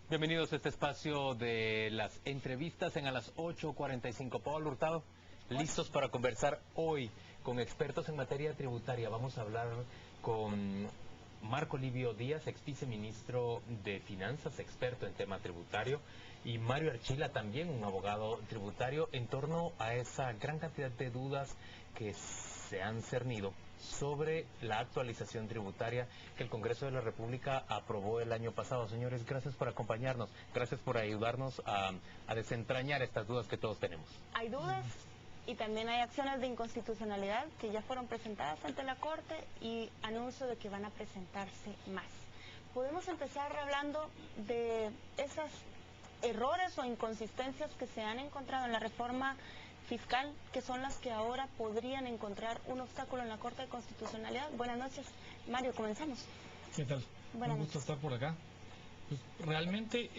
Bienvenidos a este espacio de las entrevistas en a las 8:45. Pablo Hurtado, listos para conversar hoy con expertos en materia tributaria. Vamos a hablar con Marco Livio Díaz, ex viceministro de Finanzas, experto en tema tributario, y Mario Archila, también un abogado tributario, en torno a esa gran cantidad de dudas que se han cernido sobre la actualización tributaria que el Congreso de la República aprobó el año pasado. Señores, gracias por acompañarnos, gracias por ayudarnos a desentrañar estas dudas que todos tenemos. Hay dudas y también hay acciones de inconstitucionalidad que ya fueron presentadas ante la Corte y anuncio de que van a presentarse más. Podemos empezar hablando de esos errores o inconsistencias que se han encontrado en la reforma fiscal, que son las que ahora podrían encontrar un obstáculo en la Corte de Constitucionalidad. Buenas noches, Mario, comenzamos. ¿Qué tal? Buenas Un gusto noches. estar por acá. Pues realmente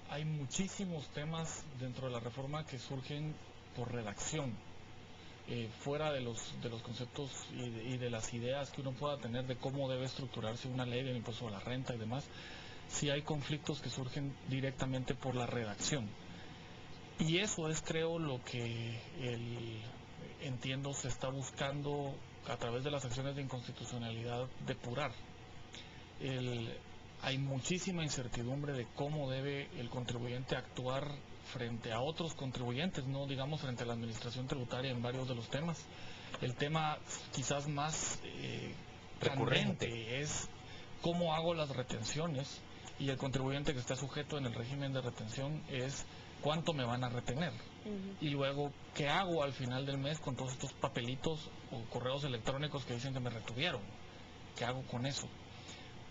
hay muchísimos temas dentro de la reforma que surgen por redacción, fuera de los conceptos y de las ideas que uno pueda tener de cómo debe estructurarse una ley del impuesto a la renta y demás. Sí hay conflictos que surgen directamente por la redacción. Y eso es, creo, lo que entiendo se está buscando a través de las acciones de inconstitucionalidad depurar. Hay muchísima incertidumbre de cómo debe el contribuyente actuar frente a otros contribuyentes, no digamos frente a la administración tributaria en varios de los temas. El tema quizás más recurrente es cómo hago las retenciones, y el contribuyente que está sujeto en el régimen de retención es cuánto me van a retener. Y luego, ¿qué hago al final del mes con todos estos papelitos o correos electrónicos que dicen que me retuvieron? ¿Qué hago con eso?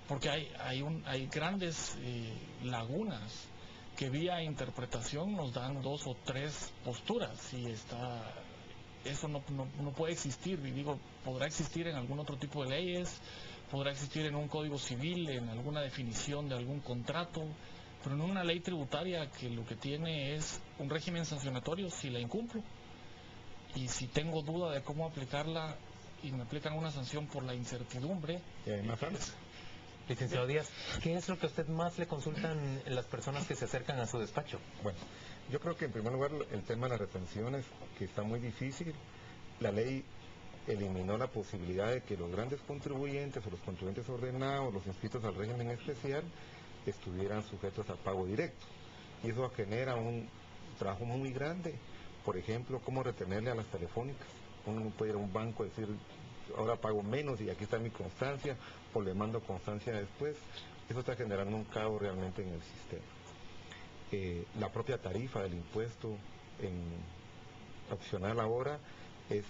Porque hay grandes lagunas que vía interpretación nos dan dos o tres posturas, y eso no puede existir. Y digo, podrá existir en algún otro tipo de leyes, podrá existir en un código civil, en alguna definición de algún contrato, pero en una ley tributaria que lo que tiene es un régimen sancionatorio si la incumplo. Y si tengo duda de cómo aplicarla y me aplican una sanción por la incertidumbre, Licenciado Díaz, ¿qué es lo que a usted más le consultan las personas que se acercan a su despacho? Bueno, yo creo que en primer lugar el tema de las retenciones, que está muy difícil. La ley eliminó la posibilidad de que los grandes contribuyentes o los contribuyentes ordenados, los inscritos al régimen especial, estuvieran sujetos al pago directo. Y eso genera un trabajo muy grande. Por ejemplo, cómo retenerle a las telefónicas. Uno no puede ir a un banco y decir, ahora pago menos y aquí está mi constancia, o le mando constancia después. Eso está generando un caos realmente en el sistema. La propia tarifa del impuesto opcional ahora es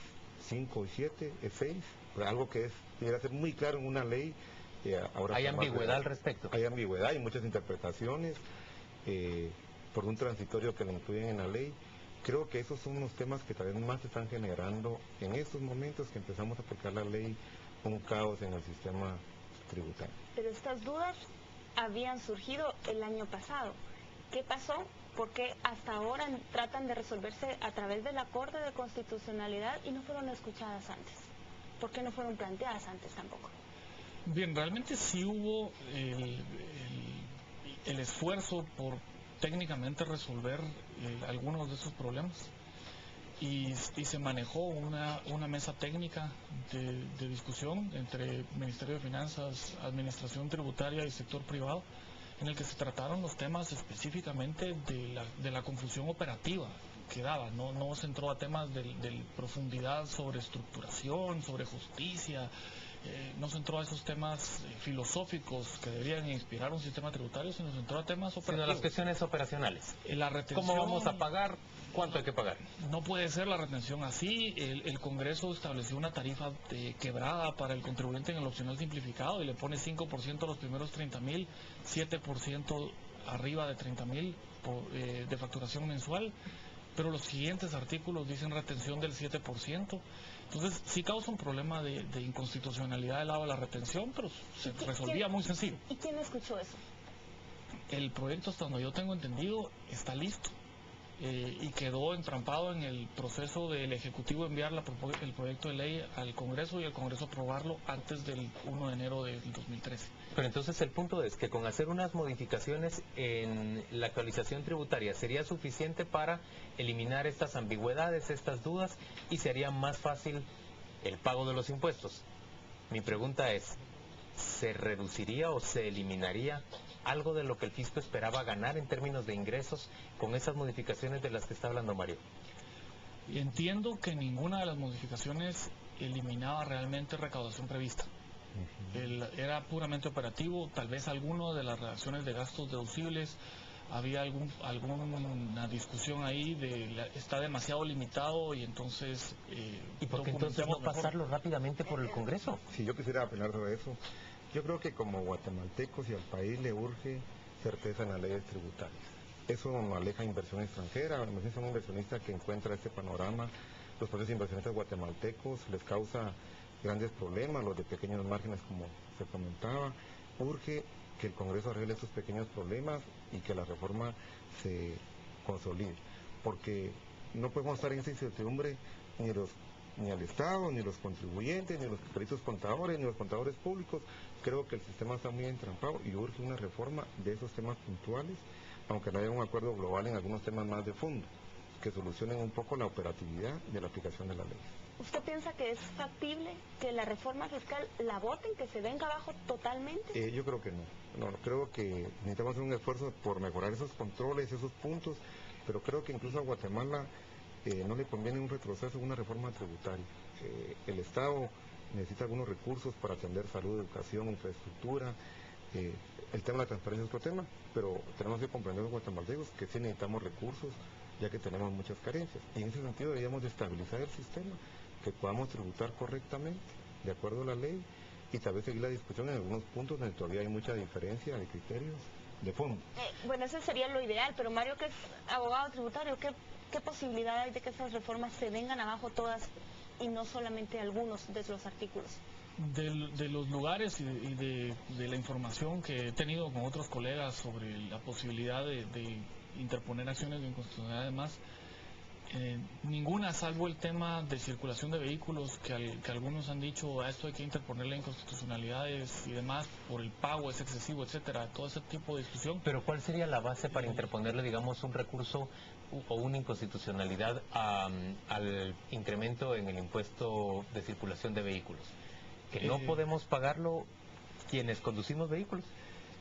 5 y 7, es 6, algo que debería ser muy claro en una ley. Ahora ¿Hay ambigüedad al respecto? Hay ambigüedad, hay muchas interpretaciones por un transitorio que lo incluyen en la ley. Creo que esos son los temas que tal vez más se están generando en estos momentos que empezamos a aplicar la ley, un caos en el sistema tributario. Pero estas dudas habían surgido el año pasado. ¿Qué pasó? ¿Por qué hasta ahora tratan de resolverse a través de la Corte de Constitucionalidad y no fueron escuchadas antes? ¿Por qué no fueron planteadas antes tampoco? Bien, realmente sí hubo el esfuerzo por técnicamente resolver algunos de esos problemas, y se manejó una mesa técnica de discusión entre Ministerio de Finanzas, Administración Tributaria y sector privado, en el que se trataron los temas específicamente de la confusión operativa que daba. No se entró a temas de profundidad sobre estructuración, sobre justicia, no se entró a esos temas filosóficos que deberían inspirar un sistema tributario, sino se entró a temas operativos. Sino las cuestiones operacionales. La retención, ¿cómo vamos a pagar? ¿Cuánto hay que pagar? No puede ser la retención así. El Congreso estableció una tarifa quebrada para el contribuyente en el opcional simplificado y le pone 5% a los primeros 30,000, 7% arriba de 30,000 de facturación mensual, pero los siguientes artículos dicen retención del 7%. Entonces sí causa un problema de inconstitucionalidad del lado de la retención, pero se resolvía muy sencillo. ¿Y quién escuchó eso? El proyecto, hasta donde yo tengo entendido, está listo. y quedó entrampado en el proceso del Ejecutivo enviar el proyecto de ley al Congreso y el Congreso aprobarlo antes del 1 de enero del 2013. Pero entonces el punto es que con hacer unas modificaciones en la actualización tributaria sería suficiente para eliminar estas ambigüedades, estas dudas, y se haría más fácil el pago de los impuestos. Mi pregunta es, ¿se reduciría o se eliminaría algo de lo que el fisco esperaba ganar en términos de ingresos con esas modificaciones de las que está hablando Mario? Y entiendo que ninguna de las modificaciones eliminaba realmente recaudación prevista. Era puramente operativo, tal vez alguno de las redacciones de gastos deducibles, había alguna discusión ahí está demasiado limitado y entonces... ¿Y por qué entonces no pasarlo rápidamente por el Congreso? Si yo quisiera apelar sobre eso, yo creo que como guatemaltecos y al país le urge certeza en las leyes tributarias. Eso nos aleja inversión extranjera. Imagínense un inversionista que encuentra este panorama, los propios inversionistas guatemaltecos les causa grandes problemas, los de pequeños márgenes como se comentaba. Urge que el Congreso arregle estos pequeños problemas y que la reforma se consolide, porque no podemos estar en esa incertidumbre ni al Estado, ni los contribuyentes, ni los peritos contadores, ni los contadores públicos. Creo que el sistema está muy entrampado y urge una reforma de esos temas puntuales, aunque no haya un acuerdo global en algunos temas más de fondo, que solucionen un poco la operatividad de la aplicación de la ley. ¿Usted piensa que es factible que la reforma fiscal la voten, que se venga abajo totalmente? Yo creo que no. Creo que necesitamos hacer un esfuerzo por mejorar esos controles, esos puntos, pero creo que incluso a Guatemala no le conviene un retroceso, una reforma tributaria. El Estado necesita algunos recursos para atender salud, educación, infraestructura. El tema de la transparencia es otro tema, pero tenemos que comprender los guatemaltecos que sí necesitamos recursos, ya que tenemos muchas carencias. Y en ese sentido deberíamos de estabilizar el sistema, que podamos tributar correctamente, de acuerdo a la ley, y tal vez seguir la discusión en algunos puntos donde todavía hay mucha diferencia de criterios de fondo. Bueno, ese sería lo ideal, pero Mario, que es abogado tributario, ¿qué posibilidad hay de que esas reformas se vengan abajo todas y no solamente algunos de los artículos? De los lugares y de la información que he tenido con otros colegas sobre la posibilidad de interponer acciones de inconstitucionalidad, además, ninguna, salvo el tema de circulación de vehículos, que algunos han dicho a esto hay que interponerle inconstitucionalidades y demás por el pago es excesivo, etcétera, todo ese tipo de discusión. Pero ¿cuál sería la base para interponerle, digamos, un recurso o una inconstitucionalidad al incremento en el impuesto de circulación de vehículos? ¿Que no podemos pagarlo quienes conducimos vehículos?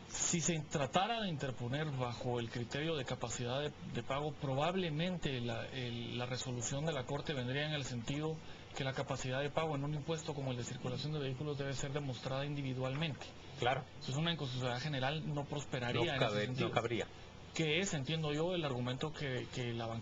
Si se tratara de interponer bajo el criterio de capacidad de pago, probablemente la resolución de la Corte vendría en el sentido que la capacidad de pago en un impuesto como el de circulación de vehículos debe ser demostrada individualmente. Claro. Entonces una inconstitucionalidad general no prosperaría en ese sentido. No cabría. Que es, entiendo yo, el argumento que la